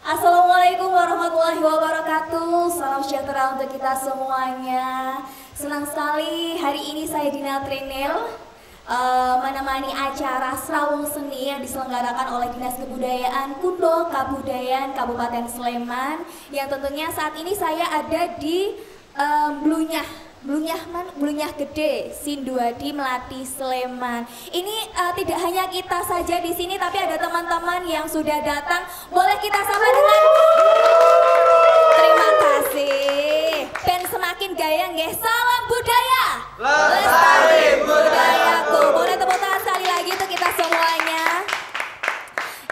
Assalamualaikum warahmatullahi wabarakatuh. Salam sejahtera untuk kita semuanya. Senang sekali hari ini saya Dina Trinil menemani acara Srawung Seni yang diselenggarakan oleh Dinas Kebudayaan Kundo Kabudayan Kabupaten Sleman. Yang tentunya saat ini saya ada di Blunyah Gede, Sinduadi, Melati, Sleman. Ini tidak hanya kita saja di sini, tapi ada teman-teman yang sudah datang. Boleh kita sapa dengan terima kasih. Ben semakin gaya nggih. Salam budaya. Lestari budayaku. Boleh tepuk tangan sekali lagi untuk kita semuanya.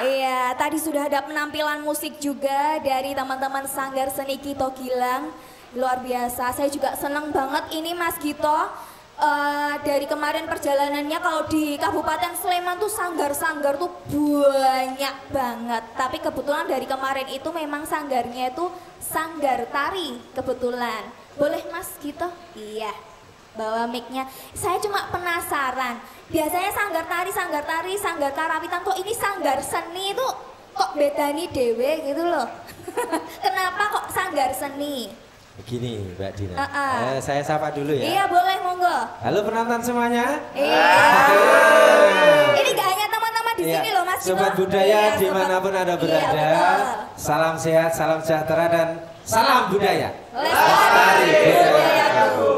Iya, tadi sudah ada penampilan musik juga dari teman-teman Sanggar Seni Gito Gilang. Luar biasa, saya juga seneng banget ini Mas Gito. Dari kemarin perjalanannya kalau di Kabupaten Sleman tuh sanggar-sanggar tuh banyak banget. Tapi kebetulan dari kemarin itu memang sanggarnya itu sanggar tari kebetulan. Boleh Mas Gito? Iya, bawa mic-nya. Saya cuma penasaran, biasanya sanggar tari, sanggar karawitan, kok ini sanggar seni itu kok bedani dewe gitu loh. Kenapa kok sanggar seni? Begini Mbak Dina, saya sapa dulu ya. Iya boleh, monggo. Halo penonton semuanya. Iya. Ini gak hanya teman-teman di sini loh Mas. Sobat budaya dimanapun Anda berada, salam sehat, salam sejahtera dan salam budaya. Lestari budayaku.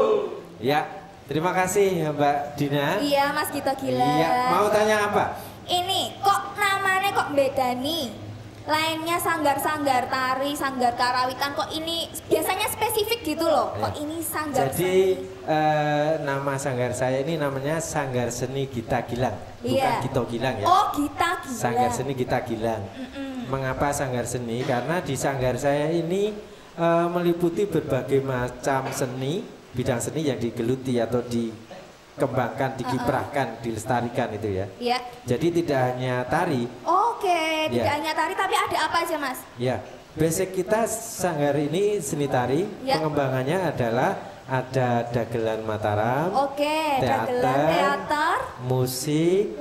Ya, terima kasih ya Mbak Dina. Iya Mas Gito Gilang. Iya, mau tanya apa? Ini kok namanya kok bedani? Lainnya sanggar-sanggar tari, sanggar karawitan, kok ini biasanya spesifik gitu loh. Kok ini sanggar Jadi seni? nama sanggar saya ini namanya Sanggar Seni Gita Gilang, bukan Gito Gilang ya. Oh, Gita Gilang. Sanggar Seni Gita Gilang. Mengapa sanggar seni? Karena di sanggar saya ini meliputi berbagai macam seni, bidang seni yang digeluti atau dikembangkan, dikiprahkan, dilestarikan itu ya. Iya. Jadi tidak hanya tari. Oke, tidak hanya tari, tapi ada apa aja Mas? Ya, basic kita sanggar ini seni tari. Pengembangannya adalah ada dagelan Mataram. Oke, dagelan teater, musik,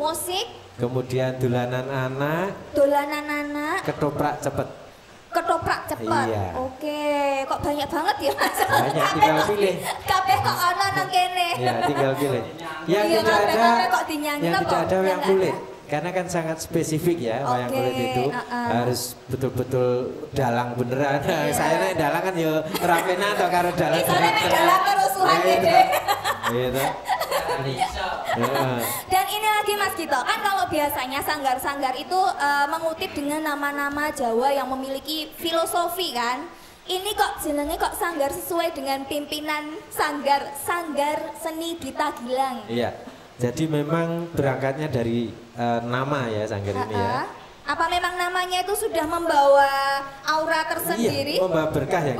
kemudian dolanan anak, ketoprak cepet. Ketoprak cepet. Iya. Oke, kok banyak banget ya Mas? Banyak, tinggal pilih. Kabeh kok ana nang kene. Ya, tinggal pilih. Yang tidak ada wayang kulit. Karena kan sangat spesifik ya, wayang kulit itu harus betul-betul dalang beneran. Saya nih dalang kan yo rapena atau karo dalang. Misalnya nih dalang kerusuhan gitu. Gitu. Dan ini lagi Mas Gito, kan kalau biasanya sanggar-sanggar itu mengutip dengan nama-nama Jawa yang memiliki filosofi kan. Ini kok jenenge kok sanggar sesuai dengan pimpinan sanggar seni Gita Gilang. Iya. Jadi memang berangkatnya dari nama ya sanggar ini ya. Apa memang namanya itu sudah membawa aura tersendiri? Iya, membawa berkah ya.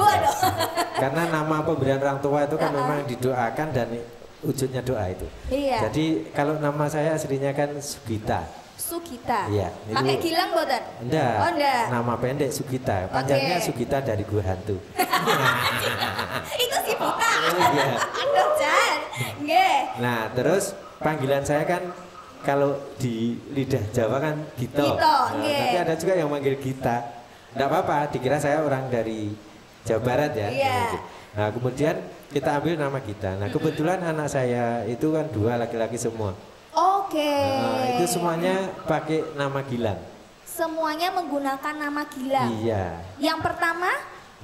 Karena nama pemberian orang tua itu kan memang didoakan dan wujudnya doa itu. Iya. Jadi kalau nama saya aslinya kan Sugita. Sugita. Iya. Pakai Gilang boten? Enggak. Oh enggak. Nama pendek Sugita. Panjangnya Sugita dari Gua Hantu. Itu si Buta. Iya. Aduh Jan. Nggih. Nah, terus panggilan saya kan kalau di lidah Jawa kan Gito. Tapi ada juga yang manggil Gita. Enggak apa-apa, dikira saya orang dari Jawa Barat ya. Iya. Nah, kemudian kita ambil nama Gita. Nah, kebetulan anak saya itu kan 2 laki-laki semua. Oke. Nah, itu semuanya pakai nama Gilang. Semuanya menggunakan nama Gilang. Iya. Yang pertama?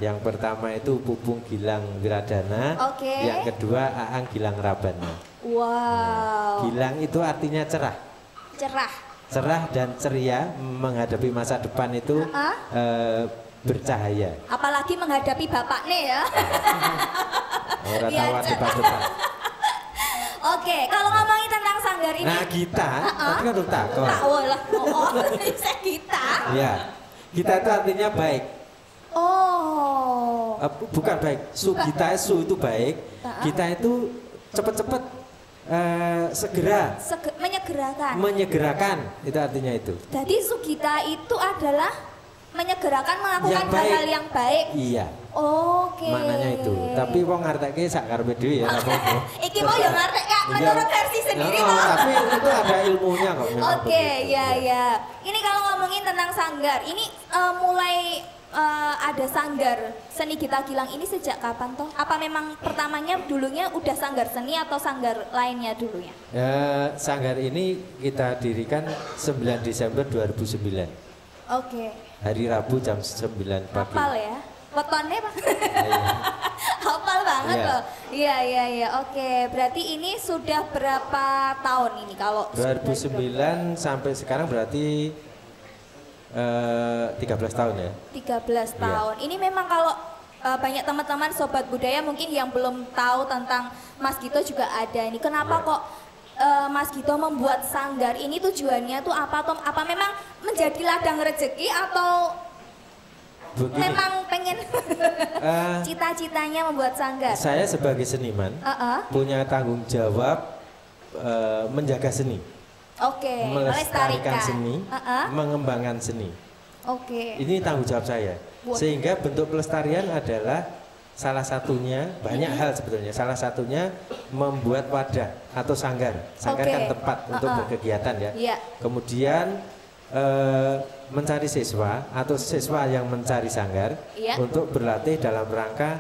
Yang pertama itu Pupung Gilang Wiradana. Oke. Yang kedua Aang Gilang Rabana. Wow. Gilang itu artinya cerah. Cerah. Cerah dan ceria menghadapi masa depan itu bercahaya. Apalagi menghadapi bapaknya ya. Orang tawa depan-depan. Oke, kalau ngomongin tentang sanggar ini. Nah, Gita, tapi kan udah takut. Saya Gita. Iya, Gita itu artinya baik. Oh. Bukan baik, Sugita su itu baik. Gita itu cepet-cepet segera. Menyegerakan, itu artinya itu. Jadi Sugita itu adalah menyegerakan melakukan hal-hal yang baik. Iya. Oke. Maknanya itu. Tapi wong ngarteke sak karepe dhewe ya apa-apa. Iki mau ya ngartek Kak menurut versi sendiri toh. Tapi itu ada ilmunya kok. Oke, ya ya. Ini kalau ngomongin tentang sanggar, ini mulai ada sanggar seni Gita Gilang ini sejak kapan toh? Apa memang pertamanya dulunya udah sanggar seni atau sanggar lainnya dulunya? Sanggar ini kita dirikan 9 Desember 2009. Oke. Hari Rabu jam 9 pagi. Hafal ya? Wetonnya Pak? Iya. Hafal banget Iya. loh. Iya. Oke, berarti ini sudah berapa tahun ini kalau 2009 sampai sekarang berarti 13 tahun ya. 13 tahun. Ini memang kalau banyak teman-teman sobat budaya mungkin yang belum tahu tentang Mas Gito juga ada ini. Kenapa kok Mas Gito membuat sanggar ini, tujuannya tuh apa Tom? Apa memang menjadi ladang rezeki atau Begini, memang pengen cita-citanya membuat sanggar? saya sebagai seniman punya tanggung jawab menjaga seni. Oke, melestarikan seni, mengembangkan seni. Oke. Ini tanggung jawab saya. Sehingga bentuk pelestarian adalah salah satunya, banyak hal sebetulnya. Salah satunya membuat wadah atau sanggar. Sanggar kan tempat untuk berkegiatan ya. Yeah. Kemudian mencari siswa atau siswa yang mencari sanggar untuk berlatih dalam rangka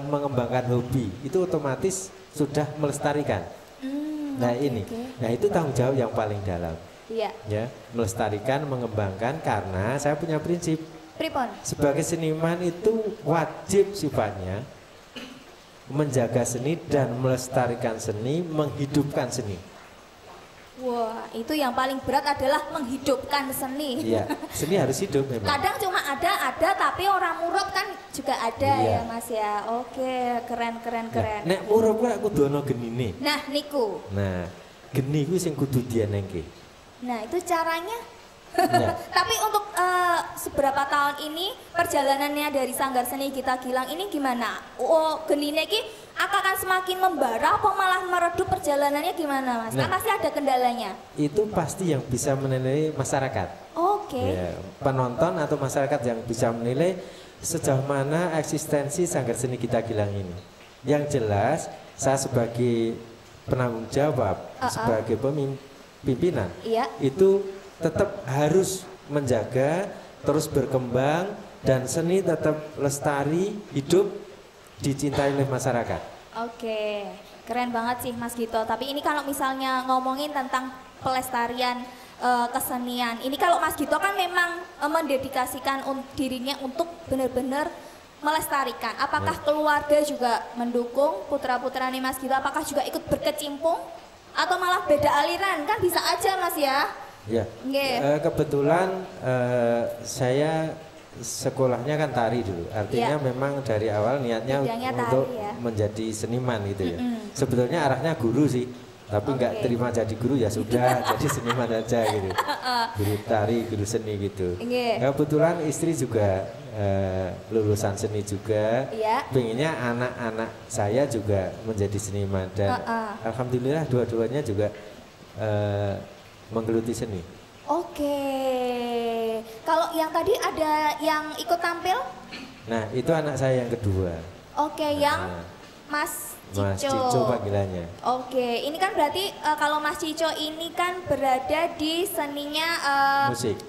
mengembangkan hobi. Itu otomatis sudah melestarikan. Nah ini, nah itu tanggung jawab yang paling dalam. Iya. Ya, melestarikan, mengembangkan karena saya punya prinsip. Pripon? Sebagai seniman itu wajib sifatnya menjaga seni dan melestarikan seni, menghidupkan seni. Wah, itu yang paling berat adalah menghidupkan seni. Iya, seni harus hidup memang. Kadang cuma ada tapi orang murut kan juga ada ya Mas ya. Oke, keren. Nah, nek murut kuwi kudu ana genine. Nah, niku. Nah, geni kuwi sing kudu dianengke. Nah, itu caranya. Nah. Tapi untuk seberapa tahun ini perjalanannya dari Sanggar Seni Gita Gilang ini gimana? Oh, genine ki akan semakin membara apa malah meredup, perjalanannya gimana Mas? Kan pasti ada kendalanya. Itu pasti yang bisa menilai masyarakat. Oke. Ya, penonton atau masyarakat yang bisa menilai sejauh mana eksistensi Sanggar Seni Gita Gilang ini. Yang jelas saya sebagai penanggung jawab, sebagai pimpinan, itu tetap harus menjaga, terus berkembang, dan seni tetap lestari, hidup, dicintai oleh masyarakat. Oke, keren banget sih Mas Gito. Tapi ini kalau misalnya ngomongin tentang pelestarian kesenian, ini kalau Mas Gito kan memang mendedikasikan dirinya untuk benar-benar melestarikan. Apakah keluarga juga mendukung putra-putranya Mas Gito? Apakah juga ikut berkecimpung? Atau malah beda aliran? Kan bisa aja Mas ya. Ya, kebetulan saya sekolahnya kan tari dulu. Artinya memang dari awal niatnya untuk menjadi seniman gitu ya. Sebetulnya arahnya guru sih, tapi nggak terima jadi guru ya sudah jadi seniman aja gitu. Guru tari, guru seni gitu. Kebetulan istri juga lulusan seni juga. Pengennya anak-anak saya juga menjadi seniman dan alhamdulillah dua-duanya juga menggeluti seni. Oke. Kalau yang tadi ada yang ikut tampil? Nah, itu anak saya yang kedua. Oke, yang Mas Cico. Mas Cico panggilannya. Oke, ini kan berarti kalau Mas Cico ini kan berada di seninya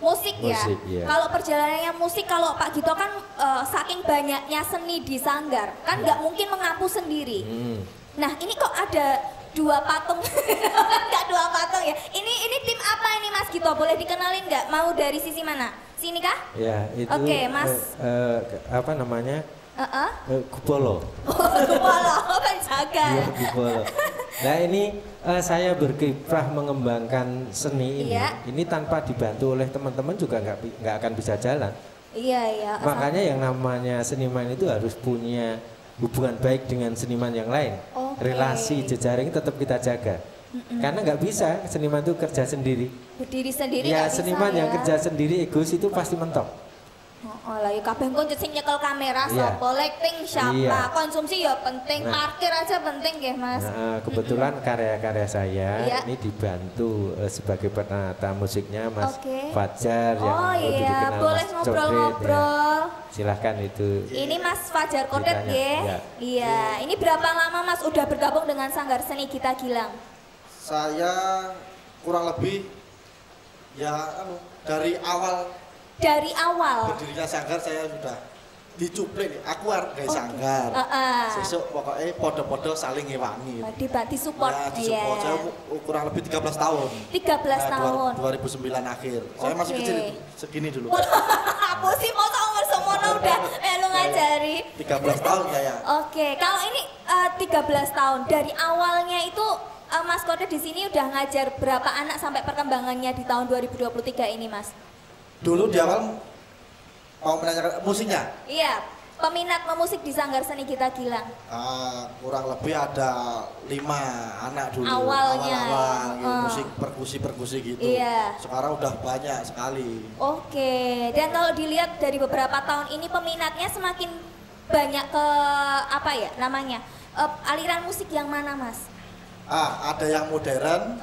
musik ya. Ya. Kalau perjalanannya musik, kalau Pak Gito kan saking banyaknya seni di Sanggar, kan nggak mungkin mengampu sendiri. Nah, ini kok ada dua patung, nggak dua patung ya. Ini tim apa ini Mas Gito? Boleh dikenalin nggak? Mau dari sisi mana? Sini kah? Ya, itu. Oke, Mas. Apa namanya? Kupolo. Kupolo, penjaga. Ya, Kupolo. Nah ini saya berkiprah mengembangkan seni ini. Ini tanpa dibantu oleh teman-teman juga nggak akan bisa jalan. Iya. Makanya yang namanya seniman itu harus punya hubungan baik dengan seniman yang lain. Relasi jejaring tetap kita jaga. Karena nggak bisa seniman itu kerja sendiri. Berdiri sendiri. Ya seniman yang kerja sendiri egois itu pasti mentok. Oh lah ya kabeh engko sing nyekel kamera sapa, lighting siapa, konsumsi ya penting, parkir aja penting nggih Mas. Nah, kebetulan karya-karya saya ini dibantu sebagai penata musiknya Mas Fajar yang lebih dikenal boleh Mas ngobrol-ngobrol. Silahkan itu. Ini Mas Fajar Kodet nggih. Iya, ini berapa lama Mas udah bergabung dengan Sanggar Seni Gita Gilang? Saya kurang lebih ya dari awal dari awal. Berdirinya sanggar saya sudah dicuplik nih, aku arep gawe sanggar. Sesuk pokoknya podo-podo saling ngewangi. Disupport. Ya, disupport. Saya kurang lebih 13 tahun. 13 tahun. 2009 akhir. Saya masih kecil segini dulu. Aku sih masa umur semono udah lu ngajari. 13 tahun saya. Oke, kalau ini 13 tahun dari awalnya itu Mas Kode di sini udah ngajar berapa anak sampai perkembangannya di tahun 2023 ini, Mas? Dulu di awal mau menanyakan musiknya? Iya, peminat memusik di Sanggar Seni Gita Gilang. Kurang lebih ada 5 anak dulu. Awalnya. Awal-awal musik perkusi gitu. Iya. Sekarang udah banyak sekali. Oke, dan kalau dilihat dari beberapa tahun ini peminatnya semakin banyak ke apa ya namanya? Aliran musik yang mana, Mas? Ada yang modern,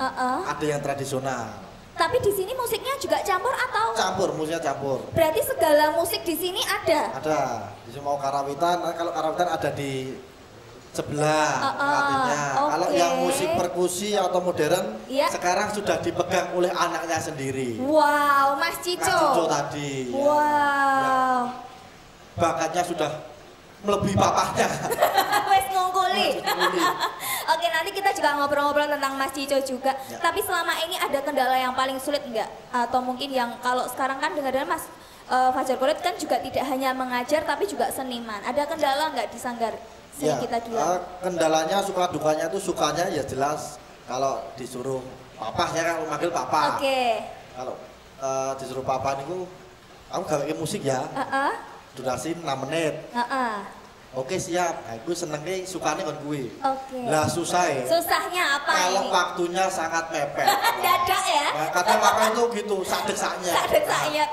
ada yang tradisional. Tapi di sini musiknya juga campur atau? Campur, musiknya campur. Berarti segala musik di sini ada? Ada. Di sini mau karawitan, kalau karawitan ada di sebelah artinya. Kalau yang musik perkusi atau modern, sekarang sudah dipegang oleh anaknya sendiri. Wow, Mas Cico. Mas Cico tadi. Wow. Ya. Bakatnya sudah melebihi papahnya. Wes ngungkuli. Oke, nanti kita juga ngobrol-ngobrol tentang Mas Cico juga. Ya. Tapi selama ini ada kendala yang paling sulit enggak? Atau mungkin yang kalau sekarang kan dengar-dengar Mas Fajar Kulit kan juga tidak hanya mengajar tapi juga seniman. Ada kendala enggak di Sanggar Seni Gita Gilang? Kendalanya suka dukanya itu sukanya ya jelas kalau disuruh papa ya kan manggil papa. Oke. Kalau disuruh papa niku aku gawe musik ya. Durasi 6 menit. Oke siap, aku senengnya sukanya kan gue. Lah susah ya. Susahnya apa kalau ini? Waktunya sangat mepet. Dadak ya? Nah, kadang papa itu gitu, sadek-saknya. Sadek-saknya.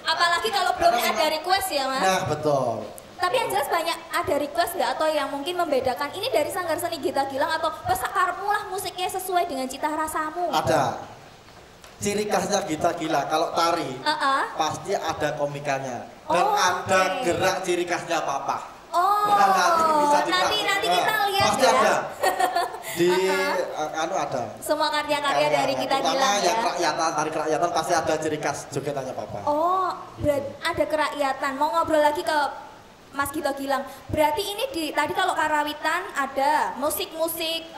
Apalagi kalau belum ada request ya Mas? Nah betul. Tapi yang jelas banyak ada request nggak atau yang mungkin membedakan ini dari Sanggar Seni Gita Gilang atau pesakarmu lah musiknya sesuai dengan cita rasamu? Ada. Ciri khasnya Gita Gilang, kalau tari pasti ada komikanya dan ada gerak ciri khasnya papa. Nanti kita lihat pasti ya. Ada. Di ada. Semua karya-karya dari Gita Gilang ya. Yang kerakyatan, tari kerakyatan pasti ada ciri khas jogetannya papa. Oh, ada kerakyatan. Mau ngobrol lagi ke Mas Gita Gilang. Berarti ini tadi kalau karawitan ada, musik-musik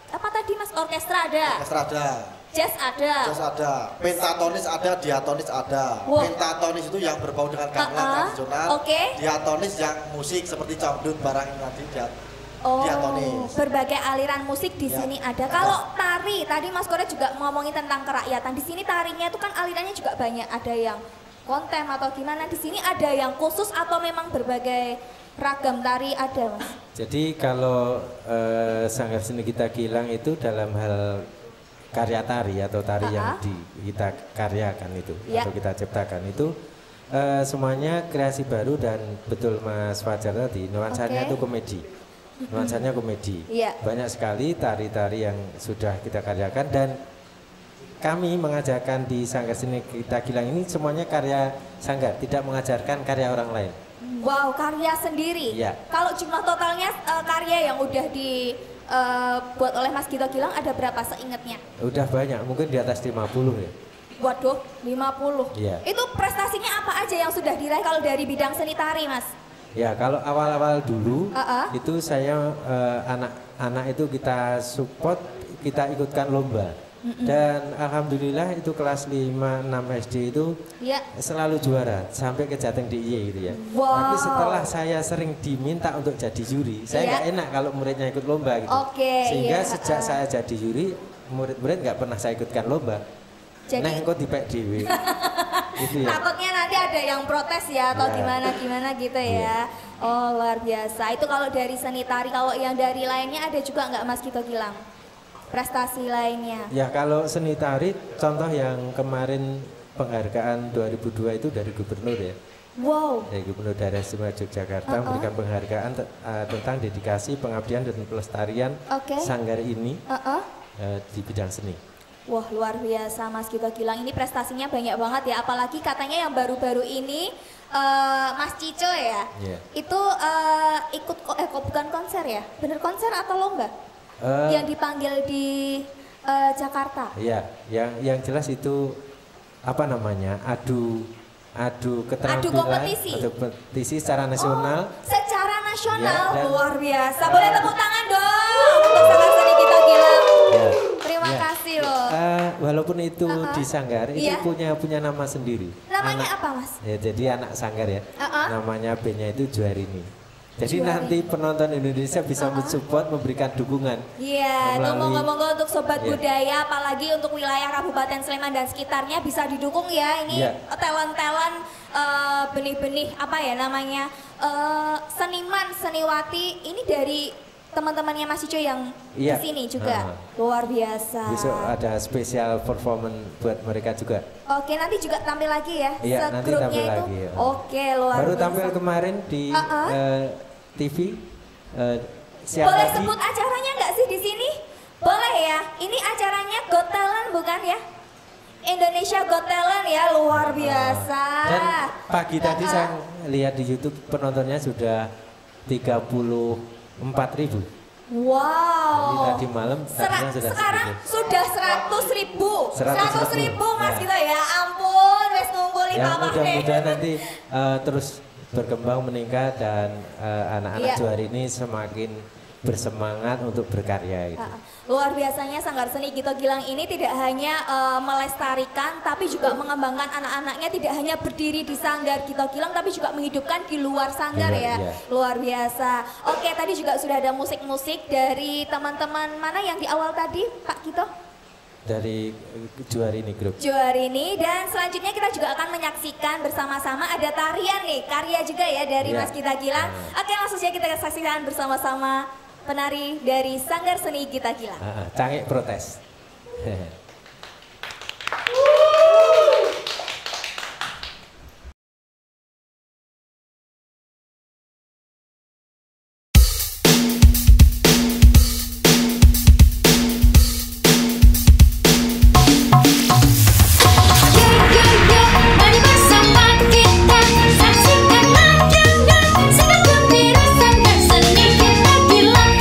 apa tadi Mas, orkestra ada? Orkestra ada. Jazz ada. Jazz ada. Pentatonis ada, diatonis ada. Wow. Pentatonis itu yang berbau dengan gamelan tradisional. Diatonis yang musik seperti cangdut barang tadi diatonis. Berbagai aliran musik di sini ada. Kalau tari, tadi Mas Kore juga ngomongin tentang kerakyatan. Di sini tarinya itu kan alirannya juga banyak. Ada yang kontem atau gimana? Di sini ada yang khusus atau memang berbagai ragam tari ada, Mas? Jadi kalau Sanggar Seni Gita Gilang itu dalam hal karya tari atau tari yang kita karyakan itu atau kita ciptakan itu semuanya kreasi baru dan betul Mas Fajar tadi nuansanya itu komedi. Nuansanya komedi. Banyak sekali tari-tari yang sudah kita karyakan dan kami mengajarkan di Sanggar Seni Gita Gilang ini semuanya karya Sanggar, tidak mengajarkan karya orang lain. Wow, karya sendiri. Kalau jumlah totalnya karya yang udah buat oleh Mas Gita Gilang ada berapa seingatnya? Udah banyak, mungkin di atas 50 ya. Waduh, 50. Itu prestasinya apa aja yang sudah diraih kalau dari bidang seni tari, Mas? Ya, kalau awal-awal dulu itu saya anak-anak itu kita support, kita ikutkan lomba. Dan alhamdulillah itu kelas 5-6 SD itu selalu juara sampai ke Jateng DIY gitu ya. Tapi setelah saya sering diminta untuk jadi juri, saya nggak enak kalau muridnya ikut lomba gitu. Sehingga sejak saya jadi juri, murid-murid nggak pernah saya ikutkan lomba. Nah, engkau dipek dewe. Gitu ya. Takutnya nanti ada yang protes ya atau gimana gitu ya. Oh, luar biasa. Itu kalau dari seni tari, kalau yang dari lainnya ada juga nggak Mas Gita Gilang? Prestasi lainnya? Ya kalau seni tari, contoh yang kemarin penghargaan 2002 itu dari gubernur ya. Wow. Dari Gubernur Daerah Istimewa Yogyakarta memberikan penghargaan tentang dedikasi pengabdian dan pelestarian Sanggar ini di bidang seni. Wah, luar biasa Mas Gita Gilang, ini prestasinya banyak banget ya, apalagi katanya yang baru-baru ini Mas Cico ya, itu ikut bukan konser ya, bener konser atau lomba? Yang dipanggil di Jakarta. Iya, yang jelas itu apa namanya, adu adu keterampilan, adu kompetisi secara nasional. Secara nasional, ya, luar biasa. Boleh tepuk tangan dong untuk Sanggar Seni Gito Gilang. Ya. Terima kasih loh. Walaupun itu di Sanggar, itu punya nama sendiri. Namanya apa, Mas? Ya, jadi anak Sanggar ya. Namanya B-nya itu Juarini. Jadi nanti penonton Indonesia bisa mensupport, memberikan dukungan. Iya, ngomong-ngomong untuk Sobat Budaya, apalagi untuk wilayah Kabupaten Sleman dan sekitarnya bisa didukung ya. Ini talent-talent benih-benih apa ya namanya, seniman, seniwati. Ini dari teman-temannya Mas Ico yang di sini juga. Luar biasa. Besok ada spesial performance buat mereka juga. Oke, nanti juga tampil lagi ya. Iya, nanti tampil itu. lagi. Ya. Oke, luar Baru biasa. tampil kemarin di TV. Boleh sebut acaranya nggak sih di sini? Boleh ya. Ini acaranya Got Talent bukan ya? Indonesia Got Talent ya, luar biasa. Dan pagi tadi saya lihat di YouTube penontonnya sudah 34.000. Wow. Jadi tadi malam sekarang sudah 100.000. 100.000 Mas Gito ya. Ampun, wes nunggu 5 menit. Mudah-mudahan nanti terus berkembang, meningkat, dan anak-anak Juarini semakin bersemangat untuk berkarya itu. Luar biasanya Sanggar Seni Gito Gilang ini tidak hanya melestarikan tapi juga mengembangkan anak-anaknya, tidak hanya berdiri di Sanggar Gito Gilang tapi juga menghidupkan di luar Sanggar ya. Luar biasa. Oke, tadi juga sudah ada musik-musik dari teman-teman mana yang di awal tadi Pak Gito? Dari Juarini Group. Juarini, dan selanjutnya kita juga akan menyaksikan bersama-sama ada tarian nih, karya juga ya dari Mas Gito Gilang. Oke, langsung saja kita saksikan bersama-sama penari dari Sanggar Seni Gito Gilang. Cangik protes.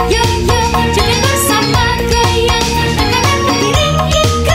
Yo yo, jangan bersama goyang, akan berdiri.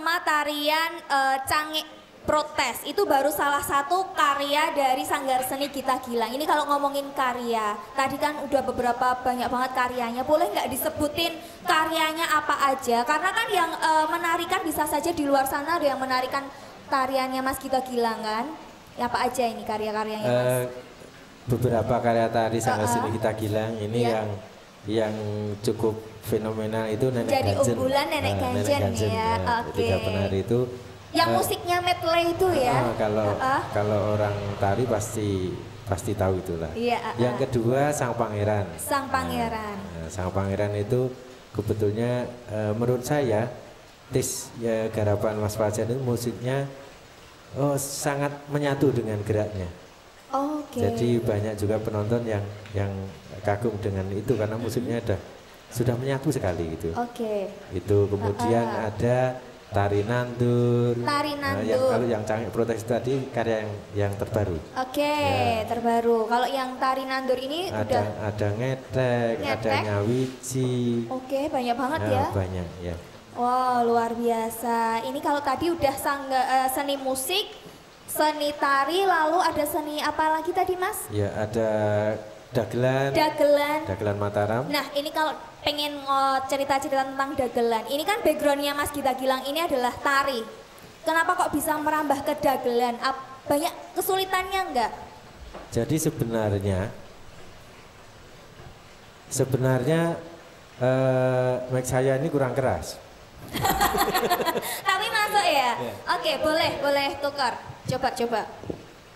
sama tarian Cangik Protes. Itu baru salah satu karya dari Sanggar Seni Gita Gilang. Ini kalau ngomongin karya, tadi kan udah banyak banget karyanya. Boleh nggak disebutin karyanya apa aja? Karena kan yang menarikan bisa saja di luar sana ada yang menarikan tariannya Mas Gita Gilang kan? Ya, apa aja ini karya-karyanya Mas? Beberapa karya tari Sanggar Seni Gita Gilang ini yang cukup fenomenal itu Nenek Ganjen. Jadi unggulan Nenek Ganjen ya. Tiga penari itu. Yang musiknya medley itu ya. Kalau orang tari pasti tahu itulah. Yang kedua Sang Pangeran. Sang Pangeran. Sang Pangeran itu kebetulannya menurut saya ya, garapan Mas Fajar itu musiknya sangat menyatu dengan geraknya. Jadi banyak juga penonton yang kagum dengan itu karena musiknya sudah menyatu sekali gitu. Itu kemudian ada Tari Nandur. Kalau yang Cangik Protes tadi karya yang terbaru. Terbaru. Kalau yang Tari Nandur ini ada Ngedek, ada Nyawiji. Banyak banget ya. Banyak ya. Wow, luar biasa. Ini kalau tadi udah seni musik, seni tari, lalu ada seni apa lagi tadi Mas? Ya, ada dagelan Mataram. Nah, ini kalau pengen cerita-cerita tentang dagelan, ini kan backgroundnya Mas Gita Gilang ini adalah tari. Kenapa kok bisa merambah ke dagelan? Banyak kesulitannya enggak? Jadi sebenarnya mic saya ini kurang keras. Tapi masuk ya? Oke, boleh tukar. Coba.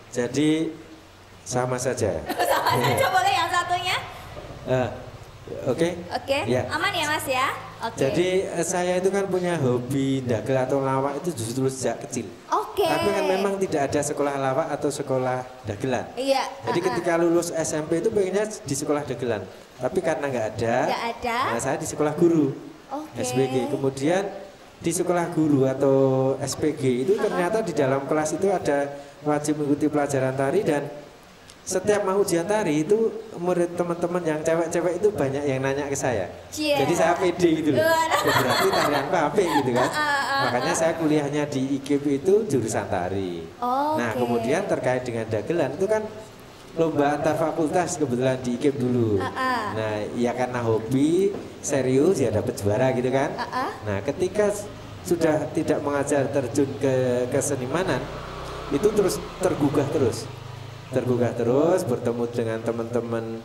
Jadi sama saja. Sama saja, boleh yang satunya? Oke. Ya. Aman ya Mas ya? Jadi saya itu kan punya hobi dagel atau lawak itu justru sejak kecil. Tapi kan memang tidak ada sekolah lawak atau sekolah dagelan. Jadi ketika lulus SMP itu pengennya di sekolah dagelan. Tapi karena nggak ada, nah saya di sekolah guru. SPG. Kemudian di sekolah guru atau SPG itu ternyata di dalam kelas itu ada wajib mengikuti pelajaran tari dan setiap mau ujian tari itu murid teman-teman yang cewek-cewek itu banyak yang nanya ke saya. Jadi saya pede gitu loh. Berarti tarian apik gitu kan. Makanya saya kuliahnya di IKIP itu jurusan tari. Nah, kemudian terkait dengan dagelan itu kan lomba antar fakultas kebetulan di IKIP dulu. Nah, ya karena hobi serius ya dapat juara gitu kan. Nah, ketika sudah tidak mengajar terjun ke kesenimanan itu terus tergugah terus bertemu dengan teman-teman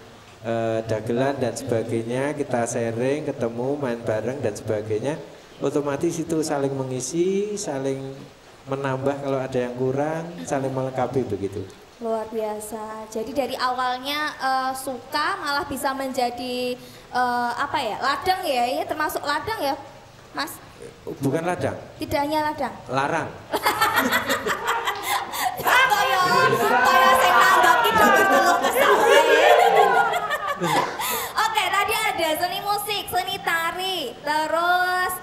dagelan dan sebagainya, kita sharing, ketemu, main bareng dan sebagainya. Otomatis itu saling mengisi, saling menambah kalau ada yang kurang, saling melengkapi begitu. Luar biasa. Jadi dari awalnya suka malah bisa menjadi ladang ya, termasuk ladang ya, Mas? Bukan ladang. Tidak hanya ladang. Larang. Kaya saya tanggapi dulu ke saya. Oke, tadi ada seni musik, seni tari, terus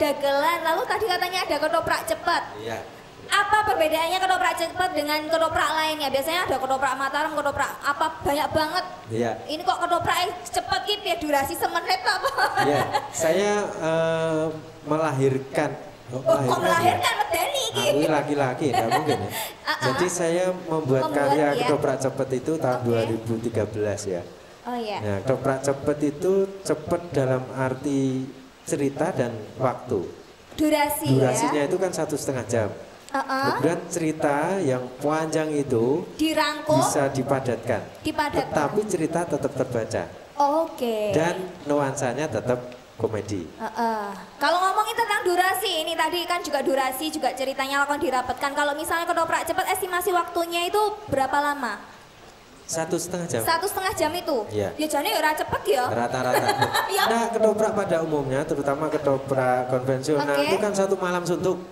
dagelan, lalu tadi katanya ada ketoprak cepat. Iya. Apa perbedaannya ketoprak cepat dengan ketoprak lainnya? Biasanya ada ketoprak Mataram, ketoprak apa banyak banget. Iya. Ini kok ketoprak cepat gitu ya, durasi semenit apa? Iya, saya melahirkan. Melahirkan medeni gitu. Aku laki-laki, tidak mungkin ya. Jadi saya membuat karya ketoprak cepat itu tahun 2013 ya. Nah, ketoprak cepat itu cepat dalam arti cerita dan waktu. Durasinya itu kan 1,5 jam. Kemudian cerita yang panjang itu dirangkum bisa dipadatkan. Tetapi cerita tetap terbaca. Dan nuansanya tetap komedi. Kalau ngomongin tentang durasi, ini tadi kan juga durasi, juga ceritanya akan dirapatkan. Kalau misalnya ketoprak cepat, estimasi waktunya itu berapa lama? 1,5 jam. 1,5 jam itu? Ya. Ya jadi ya cepet ya? Rata-rata. Nah, ketoprak pada umumnya, terutama ketoprak konvensional itu kan 1 malam suntuk.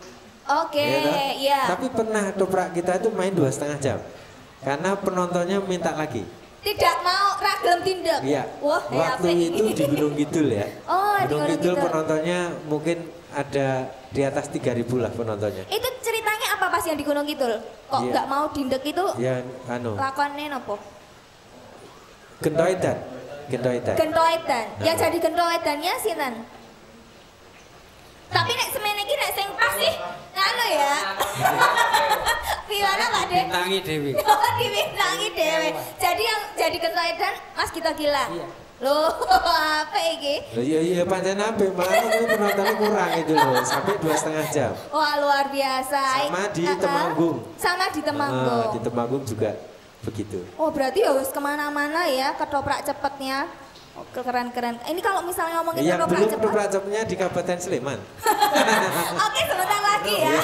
Iya. Tapi pernah ketoprak kita itu main 2,5 jam. Karena penontonnya minta lagi. Tidak mau ragam tindak. Iya. Waktu itu di Gunung Kidul ya. Gunung Kidul penontonnya mungkin ada di atas 3.000 lah penontonnya. Itu ceritanya apa pas yang di Gunung Kidul? Kok nggak mau dindek itu? Ya, lakonnya apa? Gentoedan. Yang jadi gentoedannya sinten? Tapi nek semene iki nek sing pas sih ngono ya. Gimana Pak De? Bintangi dewi. Oh, dibintangi dewe. Jadi yang jadi ketua edan Mas Gito Gilang. Iya. Loh, apa iki? Iya pancen apik, malah ini penontonnya kurang itu loh, sampai 2,5 jam. Wah, luar biasa. Sama di Temanggung. Sama di Temanggung. Di Temanggung juga begitu. Oh, berarti ya harus kemana-mana ya ketoprak cepetnya. Oh, keren-keren. Ini kalau misalnya ngomongin Yang ketoprak belum cepet. ketoprak cepetnya di Kabupaten Sleman. Oke, sebentar lagi ya.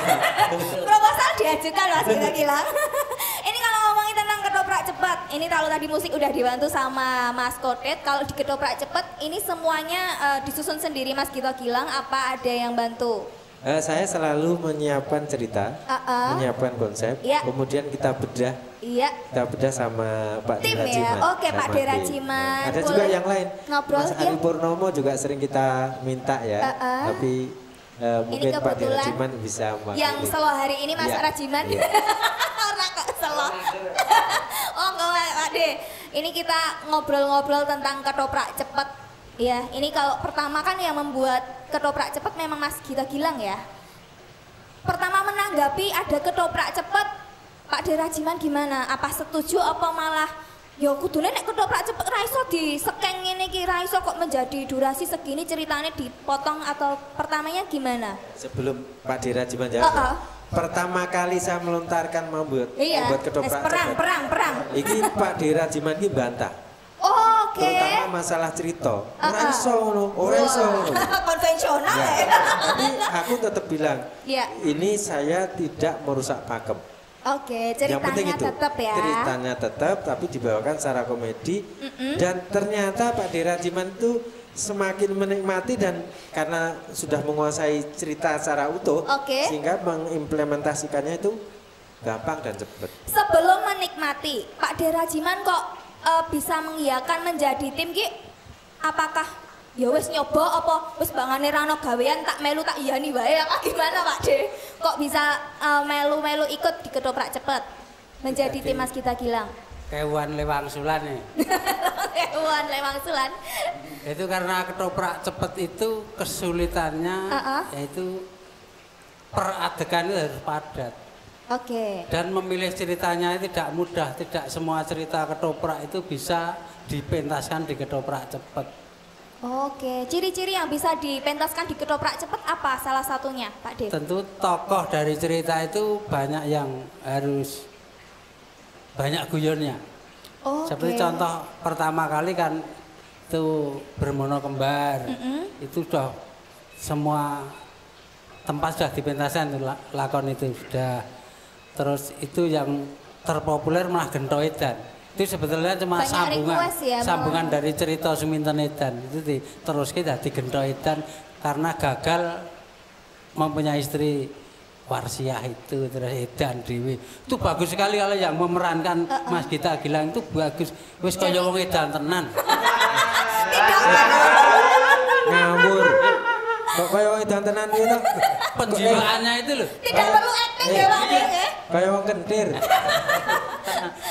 Proposal diajukan Mas Gito Gilang. Ini kalau ngomongin tentang ketoprak cepat, ini kalau tadi musik udah dibantu sama Mas Kodet, kalau di ketoprak cepat ini semuanya disusun sendiri Mas Gito Gilang, apa ada yang bantu? Saya selalu menyiapkan cerita, menyiapkan konsep, kemudian kita bedah. Iya. Kita bedah sama Pak Tim Derajiman. ya? Oke, Pak Derajiman. Ada juga yang lain. Ngobrol, Mas Ari Purnomo juga sering kita minta ya. Tapi mungkin Pak Derajiman bisa yang selo hari ini Mas Rajiman. Ora kok selo. Oh enggak Pak De. Ini kita ngobrol-ngobrol tentang ketoprak cepet. Ya, ini kalau pertama kan yang membuat ketoprak cepet memang Mas Gito Gilang ya. Pertama menanggapi ada ketoprak cepet, Pak Derajiman gimana? Apa setuju apa malah ya kudune nek ketoprak cepet ra iso disekeng ngene iki ra iso kok menjadi durasi segini ceritanya dipotong atau pertamanya gimana? Sebelum Pak Derajiman jawab. Pertama kali saya melontarkan membuat ketoprak cepet. Perang. Iki Pak Derajiman iki bantah. Oh, oke. Terutama masalah cerita. Ora iso ngono, ora iso ngono. Konvensional ya. Tapi aku tetap bilang, ini saya tidak merusak pakem. Oke, ceritanya tetap ya. Ceritanya tetap, tapi dibawakan secara komedi. Dan ternyata Pak Derajiman itu semakin menikmati dan karena sudah menguasai cerita secara utuh, sehingga mengimplementasikannya itu gampang dan cepat. Sebelum menikmati, Pak Derajiman kok bisa mengiyakan menjadi tim ki? Apakah ya wis nyoba apa wis bangane ra ono gawean tak melu tak iyani wae apa gimana Pak De? Kok bisa melu-melu ikut di ketoprak cepet menjadi tim Mas Gito Gilang? Kewan lewang sulan nih. Kewan lewang sulan. Itu karena ketoprak cepet itu kesulitannya yaitu per adegan itu harus padat. Dan memilih ceritanya tidak mudah, tidak semua cerita ketoprak itu bisa dipentaskan di ketoprak cepet. Oke, ciri-ciri yang bisa dipentaskan di ketoprak cepet apa salah satunya Pak Dev? Tentu tokoh dari cerita itu banyak yang harus banyak guyonnya. Seperti contoh pertama kali kan itu Bermono Kembar, itu sudah semua tempat sudah dipentaskan lakon itu sudah. Terus itu yang terpopuler malah Gento Edan. Itu sebetulnya cuma sambungan dari cerita Suminten Edan. Itu terus kita di Gento Edan karena gagal mempunyai istri Warsiah itu terus Edan Dewi. Itu bagus sekali kalau yang memerankan Mas Gito Gilang itu bagus. Wis kaya wong edan tenan. Ngawur. Kok kaya wong edan tenan gitu. Penjiwaannya itu loh. Tidak perlu acting ya Pak De. Kayak wong kentir.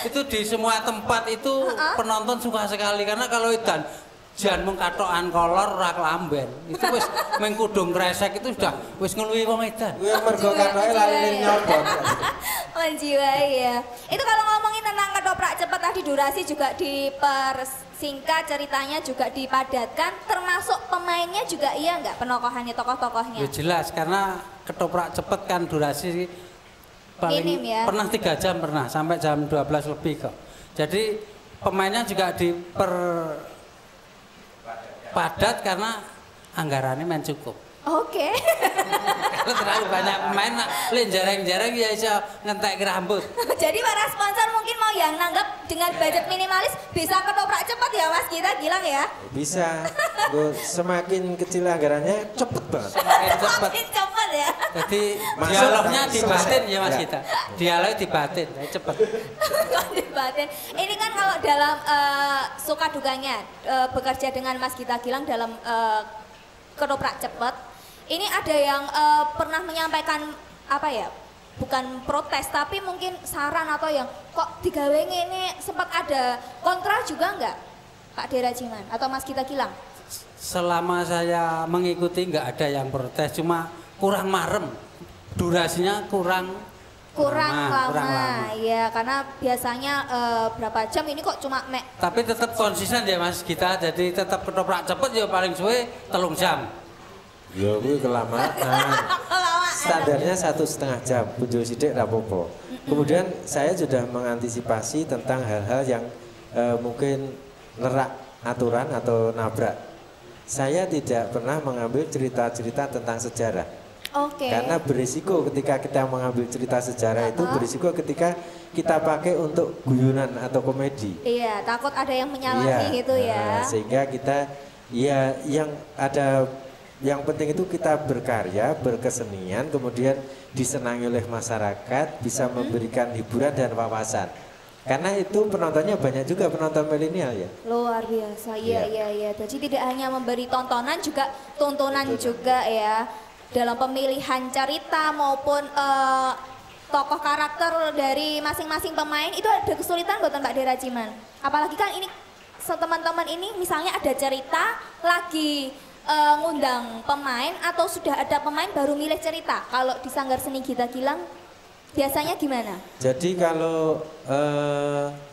Itu di semua tempat itu penonton suka sekali karena kalau edan jan mung katokan kolor ora kelamben. Itu wis mung kudung kresek itu sudah wis ngeluwi wong edan. Kuwi mergo katoke lali nyodot. Menjiwai ya. Itu kalau ngomongin tentang ketoprak cepat tadi durasi juga dipersingkat, ceritanya juga dipadatkan, termasuk pemainnya juga iya nggak penokohannya, tokoh-tokohnya? Ya jelas karena ketoprak cepat kan durasi paling minim, ya? Pernah 3 jam pernah sampai jam 12 lebih kok. Jadi pemainnya juga padat karena anggarannya main cukup. Oke. Kalau terlalu banyak pemain, jarang-jarang ya bisa ngentek rambut. Jadi para sponsor mungkin mau yang nanggap dengan budget minimalis bisa ketoprak cepat ya Mas Gito Gilang ya? Bisa. Semakin kecil anggarannya cepet banget. Semakin cepet ya. Jadi dialognya dibatin ya Mas Gito. Dialog dibatin, cepet. Dibatin. Ini kan kalau dalam suka dukanya bekerja dengan Mas Gito Gilang dalam ketoprak cepat. Ini ada yang pernah menyampaikan apa ya? Bukan protes tapi mungkin saran atau yang kok digawe ini sempat ada kontra juga enggak Pak Derajiman atau Mas Gito Gilang? selama saya mengikuti nggak ada yang protes, cuma kurang marem, durasinya kurang lama. Ya karena biasanya berapa jam ini kok cuma tapi tetap konsisten ya Mas kita, jadi tetap ketoprak cepet ya paling suwe 3 jam. Ya kuwi kelamaan. Standarnya 1,5 jam, punjul sidik rapopo. Kemudian saya sudah mengantisipasi tentang hal-hal yang mungkin nerak aturan atau nabrak. Saya tidak pernah mengambil cerita-cerita tentang sejarah. Karena berisiko ketika kita mengambil cerita sejarah itu berisiko ketika kita pakai untuk guyonan atau komedi. Iya, takut ada yang menyalahi gitu ya. Sehingga kita yang penting itu kita berkarya, berkesenian, kemudian disenangi oleh masyarakat, bisa memberikan hiburan dan wawasan. Karena itu penontonnya banyak juga, penonton milenial ya. Luar biasa, iya. Jadi tidak hanya memberi tontonan, juga tontonan juga ya. Dalam pemilihan cerita maupun tokoh karakter dari masing-masing pemain itu ada kesulitan buat Mbak Dera Ciman. Apalagi kan ini teman-teman ini misalnya ada cerita lagi ngundang pemain atau sudah ada pemain baru milih cerita. Kalau di Sanggar Seni Gita Gilang biasanya gimana? Jadi kalau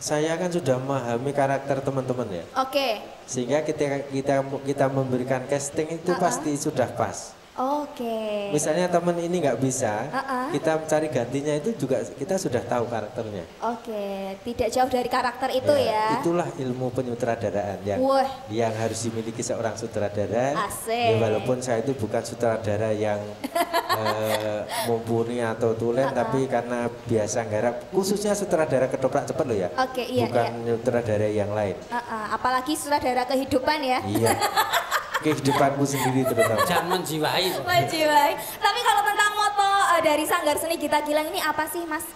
saya kan sudah memahami karakter teman-teman ya. Sehingga kita memberikan casting itu pasti sudah pas. Misalnya teman ini nggak bisa, kita cari gantinya itu juga kita sudah tahu karakternya. Tidak jauh dari karakter itu ya. Itulah ilmu penyutradaraan yang harus dimiliki seorang sutradara. Ya, walaupun saya itu bukan sutradara yang mumpuni atau tulen, tapi karena biasa nggarap, khususnya sutradara ketoprak cepat loh ya. Bukan sutradara yang lain. Apalagi sutradara kehidupan ya. Iya. Kehidupanmu sendiri terutama. Jangan menjiwai. Tapi kalau tentang moto dari Sanggar Seni Gita Gilang ini apa sih Mas?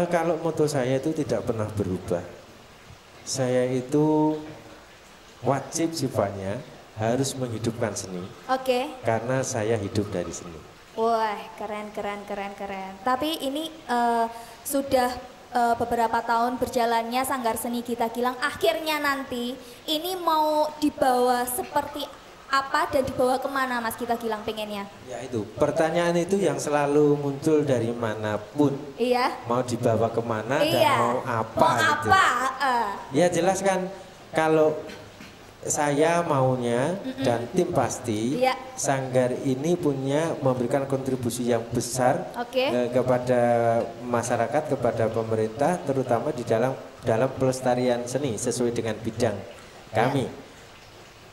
Kalau moto saya itu tidak pernah berubah. Saya itu wajib sifatnya harus menghidupkan seni. Karena saya hidup dari seni. Wah, keren. Tapi ini sudah beberapa tahun berjalannya Sanggar Seni Gita Gilang, akhirnya nanti ini mau dibawa seperti apa dan dibawa kemana Mas Gita Gilang pengennya? Ya itu, pertanyaan itu yang selalu muncul dari manapun. Mau dibawa kemana dan mau apa gitu. Ya jelas kan, kalau saya maunya dan tim pasti Sanggar ini memberikan kontribusi yang besar kepada masyarakat, kepada pemerintah, terutama di dalam pelestarian seni sesuai dengan bidang kami.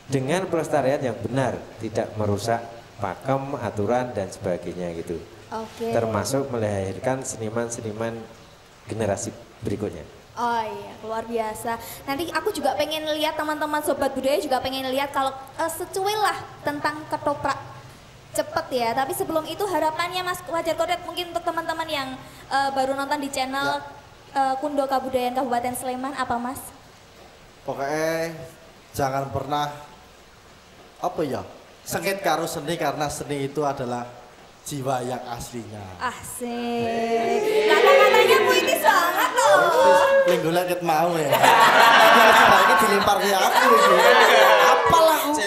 Dengan pelestarian yang benar, tidak merusak pakem, aturan dan sebagainya gitu. Termasuk melahirkan seniman-seniman generasi berikutnya. Luar biasa. Nanti aku juga pengen lihat, teman-teman Sobat Budaya juga pengen lihat kalau secuil lah tentang ketoprak cepet ya. Tapi sebelum itu harapannya Mas Wajar Kodet mungkin untuk teman-teman yang baru nonton di channel Kundo Kabudayaan Kabupaten Sleman apa Mas? Pokoknya jangan pernah sengit karo seni, karena seni itu adalah jiwa yang aslinya. Asik. Kata-katanya puitis banget loh. Minggu lagi mau ya. Ini dilempar ke aku ini. Apalah aku.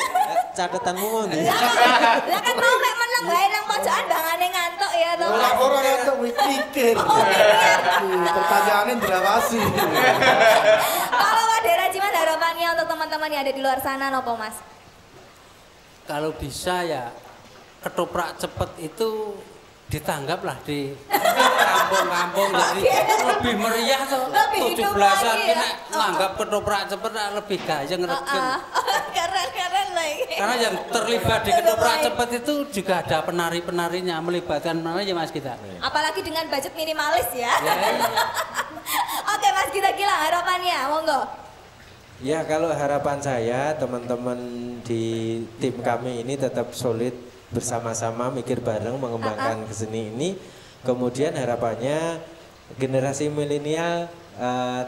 Catetanmu mau nih. Lah kan mau mek meneng wae nang pojokan bangane ngantuk ya to. Ora ngantuk mikir. Pertanyaannya dirawasi. Kalau Mbak Dera Ciman harapannya untuk teman-teman yang ada di luar sana nopo Mas? Kalau bisa ya ketoprak cepet itu ditanggaplah di kampung-kampung, jadi lebih meriah tuh. 17-an kita nganggap ketoprak cepet lebih gaya ngereken. Keren lagi. Karena yang terlibat di ketoprak cepet itu juga ada penari-penarinya, melibatkan penari Mas Gita. Apalagi dengan budget minimalis ya. Oke Mas Gita Gilang, harapannya monggo. Ya kalau harapan saya teman-teman di tim kami ini tetap solid, bersama-sama mikir bareng mengembangkan keseni ini. Kemudian harapannya generasi milenial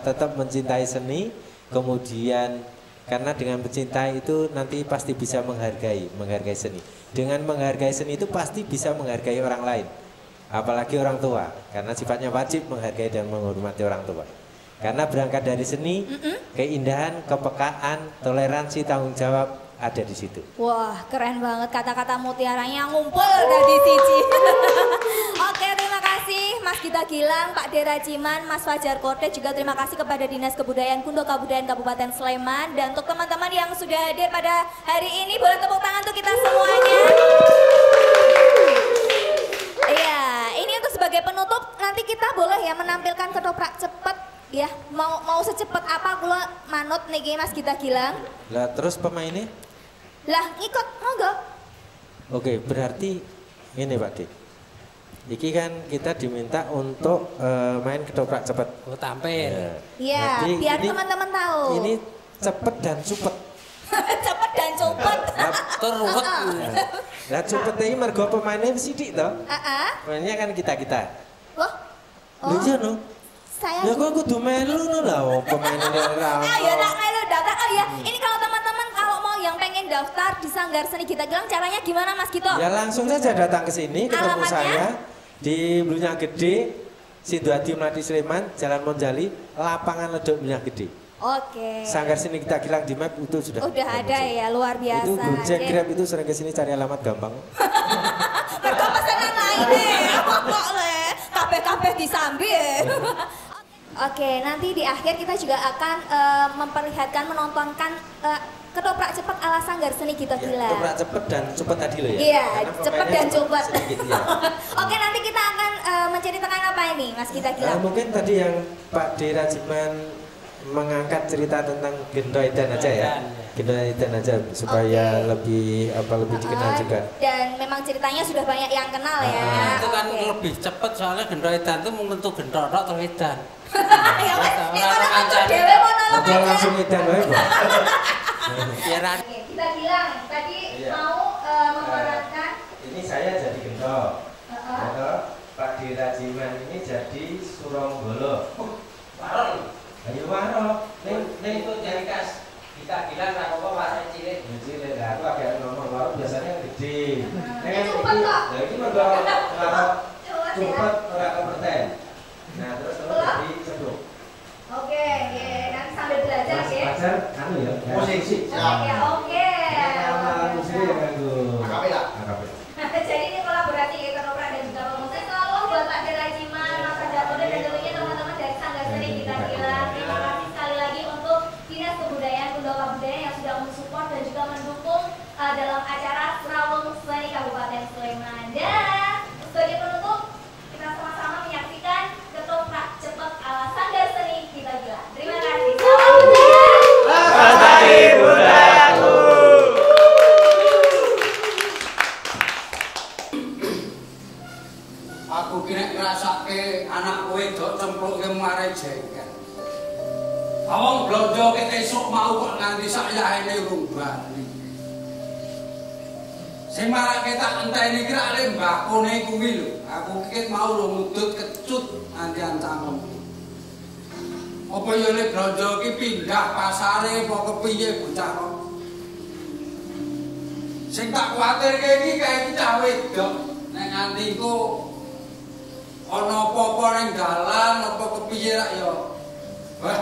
tetap mencintai seni. Kemudian karena dengan mencintai itu nanti pasti bisa menghargai seni. Dengan menghargai seni itu pasti bisa menghargai orang lain, apalagi orang tua, karena sifatnya wajib menghargai dan menghormati orang tua. Karena berangkat dari seni, keindahan, kepekaan, toleransi, tanggung jawab, ada di situ. Wah, keren banget kata-kata mutiaranya ngumpul dari siji. Oke, terima kasih Mas Gita Gilang, Pak Dera Ciman, Mas Fajar Kote, juga terima kasih kepada Dinas Kebudayaan Kundo Kabupaten Kabupaten Sleman, dan untuk teman-teman yang sudah hadir pada hari ini boleh tepuk tangan untuk kita semuanya. Iya, ini untuk sebagai penutup nanti kita boleh ya menampilkan ketoprak cepet ya. Mau secepat apa kula manut niki Mas Gita Gilang. Lah terus pemainnya? Lah ngikut monggo. Oke, berarti ini Pak Dik. Iki kan kita diminta untuk main ketoprak cepet. Oh, tampil. Iya, biar teman-teman tahu. Ini cepet dan cupet. Cepet dan cupet. Terus. Lah cupet ini mergo pemainnya sidik toh. Pemainnya kan kita-kita. Loh? Lho iya no. Saya ya kok kudu melu no lah pemainnya ora. Ya nak melu daftar. Oh ya, ini kalau teman-teman kalau mau yang pengen daftar di Sanggar Seni Gita Gilang caranya gimana Mas Gito? Ya langsung saja datang ke sini ketemu saya di Blunya Gede, Sidoarjo Melati Sleman, Jalan Monjali, lapangan Ledok Blunya Gede. Oke. Sanggar Seni Gita Gilang di map itu sudah ada ya, luar biasa. Itu Gojek Grab itu sering ke sini cari alamat gampang. Mereka pesanan lain deh. Kok le, kabeh-kabeh disambi. Oke, nanti di akhir kita juga akan memperlihatkan, menontonkan ketoprak cepat ala Sanggar Seni Gita Gilang. Ketoprak cepat dan cepat tadi loh ya. Iya, cepat dan cepat. Ya. Oke, nanti kita akan menceritakan apa ini, Mas Gita Gilang? Mungkin tadi yang Pak Dera Ciman mengangkat cerita tentang Gendoidan aja ya. Gendoidan aja supaya lebih dikenal juga. Dan memang ceritanya sudah banyak yang kenal ya. Itu kan lebih cepat soalnya Gendoidan itu membentuk gendorok atau edan. Ya wes, mana dewe mau nolong aja. Langsung edan wae, Bu. Kita bilang tadi mau memerankan. Ini saya jadi gendok. Pak Dera Ciman ini jadi Suronggolo. Warok. Ayo warok. Ning itu jadi kas. Kita bilang apa warok cilik. Cilik. Lah aku agak ngomong warok biasanya yang gede. Cepet kok. Lah iki mergo warok cepet ora kompeten. Nah, terus jadi cedok. Oke, nanti sambil belajar ya. Belajar anu ya. Musik. Oke. Musik yang nganggo. Akapela. Jadi ini kolaborasi ketoprak dan juga pemusik selalu buat Pak Dera Ciman, Mas Fajar Kote, dan tentunya teman-teman dari Sanggar Seni Gita Gilang. Terima kasih sekali lagi untuk Dinas Kebudayaan Kundo Kabupaten yang sudah mensupport dan juga mendukung dalam acara Serawung Seni Kabupaten Sleman. Dan sebagai penutup, kita sama-sama menyaksikan ketoprak cepat ala Sanggar Seni Gita Gilang. Terima kasih. Salam budaya. Lestari budayaku. Aku kira ngrasake anak wedok cempluk ke mare jengkel. Awang blonjo ke esuk mau kok nganti sak yaene urung bali. Sing marake tak enteni ki rak mbakone kuwi lho. Aku kikit mau lho mudut kecut nganti ancamem. Apa yo nek blonjo ki pindah pasare apa kepiye bocah kok. Sing tak kuwatirke iki kae cah wedok nek nganti ku ana apa-apa ning dalan apa kepiye rak ya. Wah.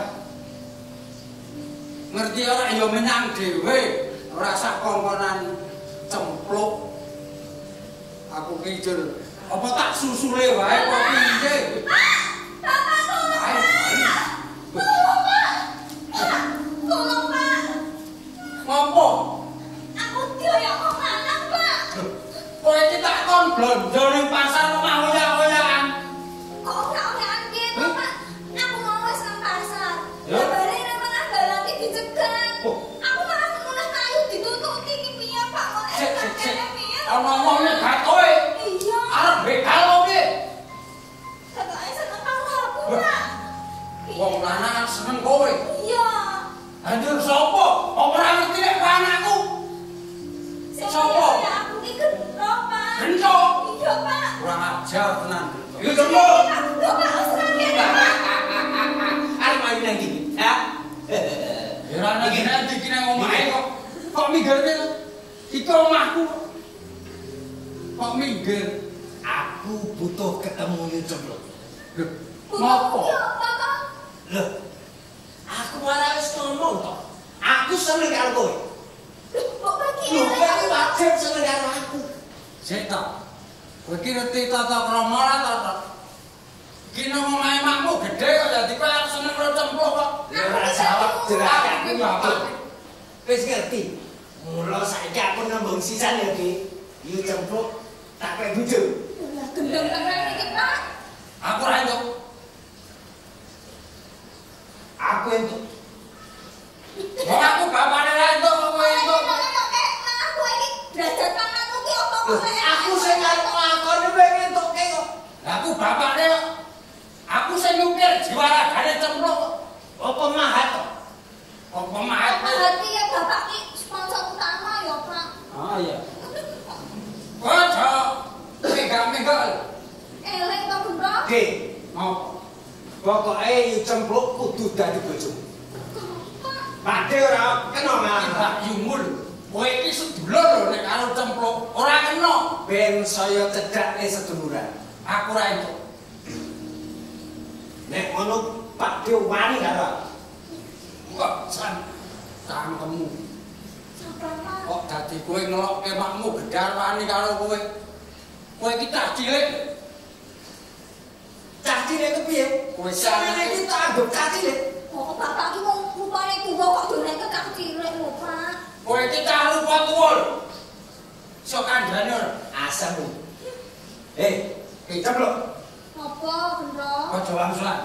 Ngerti ora ya menyang dhewe, ora sak kongkonan cempluk. Aku ki jur apa tak susule wae apa piye? Bapak tolong. Tolong Pak. Tolong Pak. Ngopo? Aku dioyok wong lanang Pak. Kowe iki tak kon blonjo ning pasar omah oyak-oyakan. Kok ora oyakan piye to Pak? Aku mau wis nang pasar. Ya. Bali nang tengah dalan iki dicegat. Aku malah mulai kayu ditututi iki piye Pak kok kene piye? Ana wong nyegat kowe. Iya. Arep begal piye? Katoke seneng karo aku Pak. Wong lanang seneng kowe. Iya. Anjur sapa? Apa ora ngerti nek anakku? Sapa? Ya aku iki gendro Pak. Gendro? Iya Pak. Kurang ajar tenan. Yo Lho gendro. Pak usah kene Pak. Arep main nang ndi? Ha? Ya ora nang iki nang omahe kok. Kok minggirne? Iki omahku. Kok minggir? Aku butuh ketemu yo cempluk. Lho, ngopo? Iya Bapak. Loh. Aku malah wis ngomong to. Aku seneng karo kowe. Kok wajib seneng karo aku. Sik to. Kowe iki ngerti tata krama ora to? Ki nang omahe makmu gedhe kok dadi kowe arep seneng karo cempluk kok. Ya ora jawab jerakanku apa. Wis ngerti. Mula saiki aku nembung sisan ya, Ki. Yu cempluk tak kowe bojo. Lah gendeng tenan iki, Pak. Aku ora entuk. Aku entuk. Wong aku bapakne ra entuk kok kowe entuk. Aku iki derajat panganku ki opo kok Aku sing arep ngakoni kowe entukke kok. Aku bapakne kok. Aku sing nyupir juaragane cempluk. Apa mahat kok? Apa mahat? Hati ya bapak ki sponsor utama ya, Pak. Ah iya. Ojo. Mega-mega. Elek to, Bro. Ki, Ngopo? pokoke yu cempluk kudu dadi bojomu. Padhe ora kena Mbak mah. Yumul. Kowe iki sedulur lho nek karo cempluk. Ora kena. Ben saya cedhake seduluran. Aku ora entuk. Nek ngono Pak Dio wani karo. Kok cangkemmu. Sabar, Kok dadi kowe ngelokke makmu gedar wani karo kowe. Kowe iki cah cilik. Cah cilik kepiye? Kowe sampeyan iki tak anggap cah cilik. kok bapak ki wong rupane tuwa kok dolen kekak cilik lho, Pak. Kowe iki cah lupa tuwa lho. Sok kandhane ora. Asem. Cempluk. Ngopo, Bro? Aja wangsulan.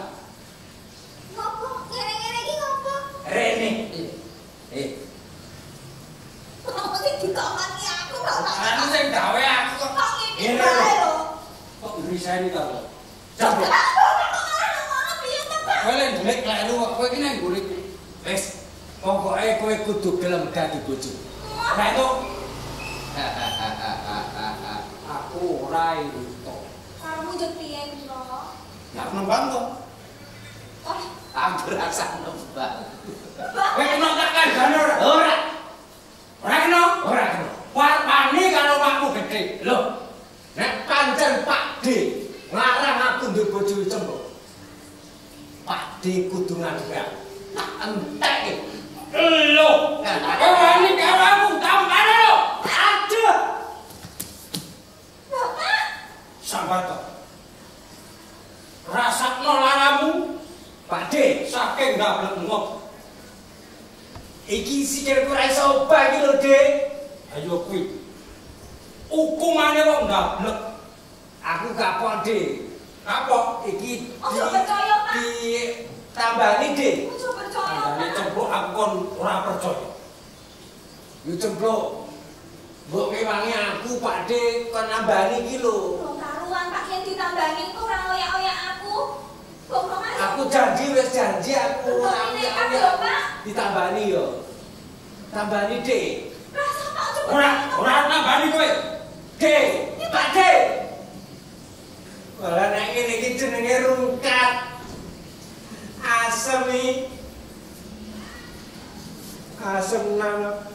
Ngopo? Ngene-ngene iki ngopo? Rene. Kok sing dikamani aku kok tak. Anu sing gawe aku kok. Kok ngene wae lho. Kok ngrisani to? Cempluk. Kowe lek ndelik kleru kok kowe iki nang golek. Wis, pokoke kowe kudu gelem dadi bojo. Lah itu Aku ora entuk. Kamu yo piye, Bro? Lah nembang kok. Oh, Angger rasa nembang. kowe kena tak kandhane ora? Ora, Ora kena? ora kena. Warpani karo makmu gedhe. Lho, nek pancen Pak D ngarang aku nduwe bojo cempluk. Pak D kudu ngadeg. Tak entek. Lho, kowe wani karo aku tampane lho. Aduh. Bapak. Sambat to. Rasakno laramu Pak D, saking ndablek ngop. iki sikilku ora iso obah iki lho, Dik. Ayo kuwi. Hukumane kok ndablek. Aku gak pon, Dik. Apa? Iki Ojo percaya, Pak. tambani, Dik. Ojo percaya, Kandhane Pak. cempluk aku kon ora percaya. Yu cempluk. Mbok ngewangi aku, Pak D, kon nambani iki lho. Wong karuan Pak yen ditambangi kok ora oyak-oyak aku. Kok Mas? Aku janji wis janji aku Kok ini kan lho, Pak? ditambani yo. Tambani, Dik. Rasa Pak coba. Ora nambani kowe. Dik, Pak D. Ora nek ngene iki jenenge rungkat. Asem iki. Asem nang.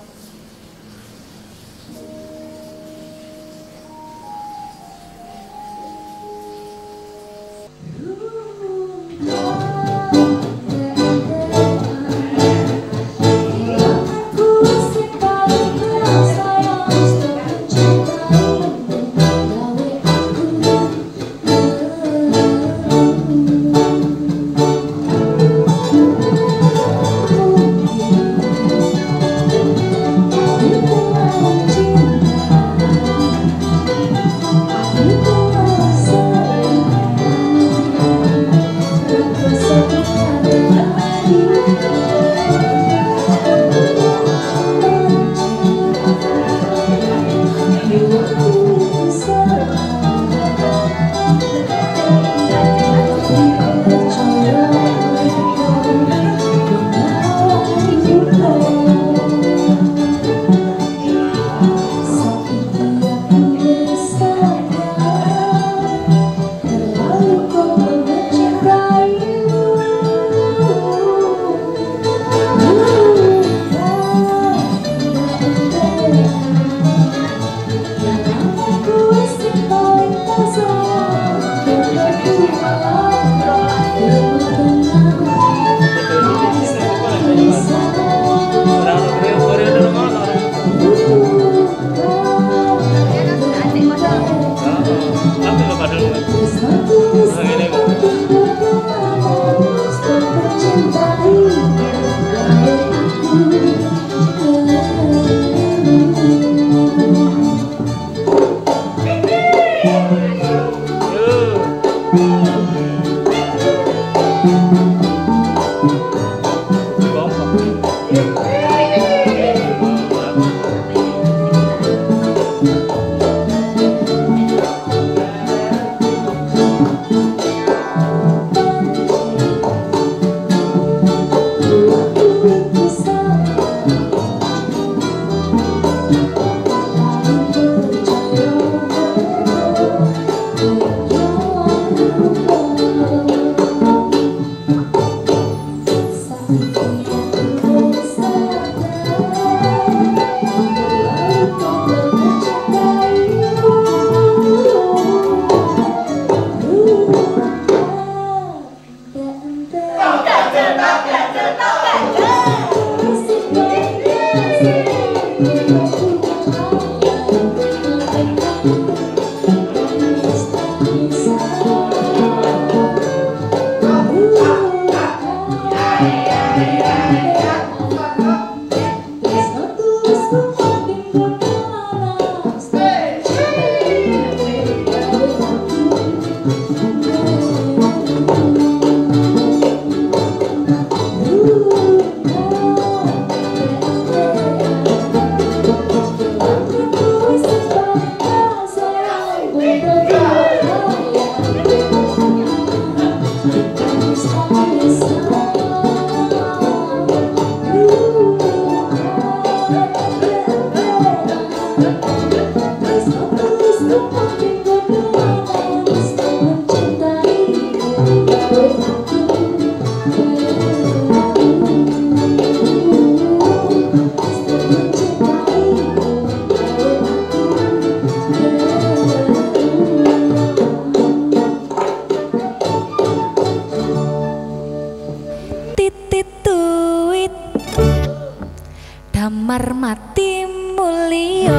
Semar mati mulio,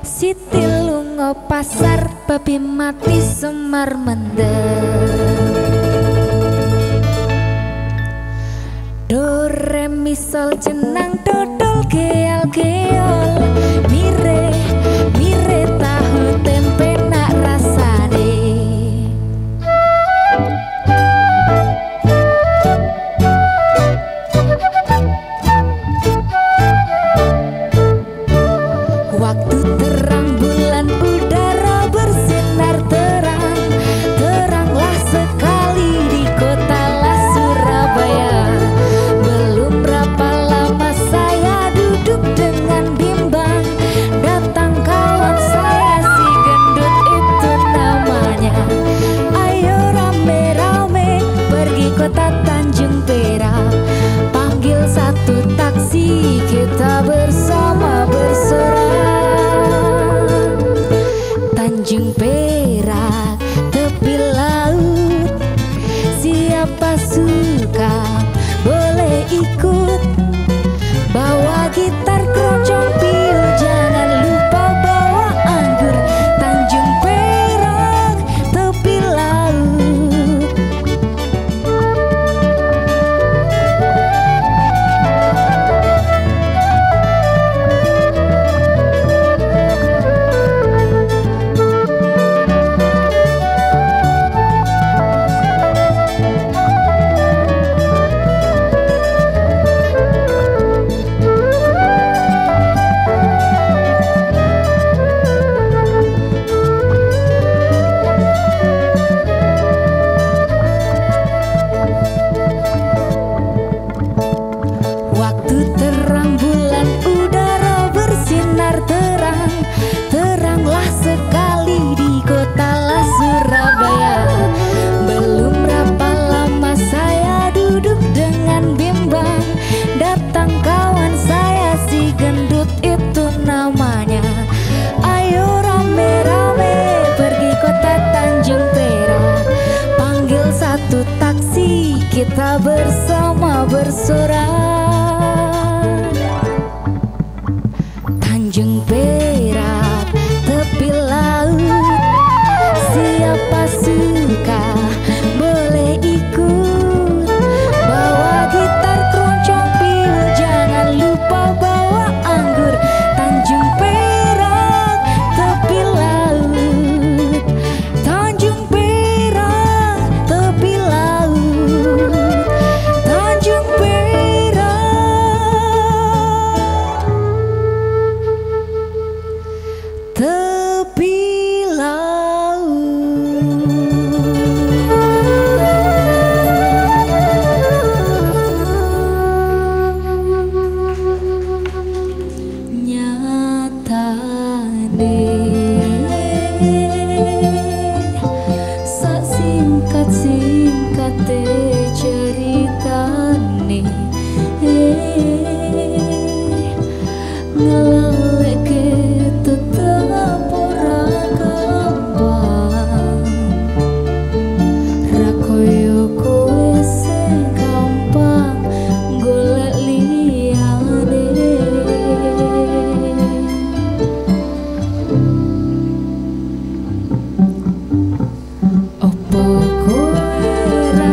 Siti lunga pasar, babi mati Semar mendem. Do re mi sol jenang dodol geal geol, mire mire tahu tempe nak rasane. Waktu terang bulan udara bersinar terang, teranglah sekali di kota lah Surabaya. Belum berapa lama saya duduk dengan bimbang, datang kawan saya si gendut itu namanya. Ayo rame-rame pergi kota Tanjung Perak, panggil satu taksi kita bersama bersorak. Tanjung Perak, tepi laut, siapa suka boleh ikut. Bawa gitar, keroncong, pil, jangan lupa bawa anggur. Tanjung Perak, tepi laut. Waktu terang bulan udara bersinar terang, teranglah sekali di kota lah Surabaya. Belum berapa lama saya duduk dengan bimbang, datang kawan saya si gendut itu namanya. Ayo rame-rame pergi kota Tanjung Perak, panggil satu taksi kita bersama bersorak. Tanjung Perak, tepi laut, siapa suka boleh ikut. Bawa gitar, keroncong, pil, jangan lupa bawa anggur. Tanjung Perak, tepi laut. Tanjung Perak, tepi laut. Tanjung Perak, tepi laut. Nyatane sak singkat-singkate ceritane, ngelaleke tetap ora gampang. Ra koyo kowe sing gampang golek liyane. Opo kowe ra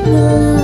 ngelak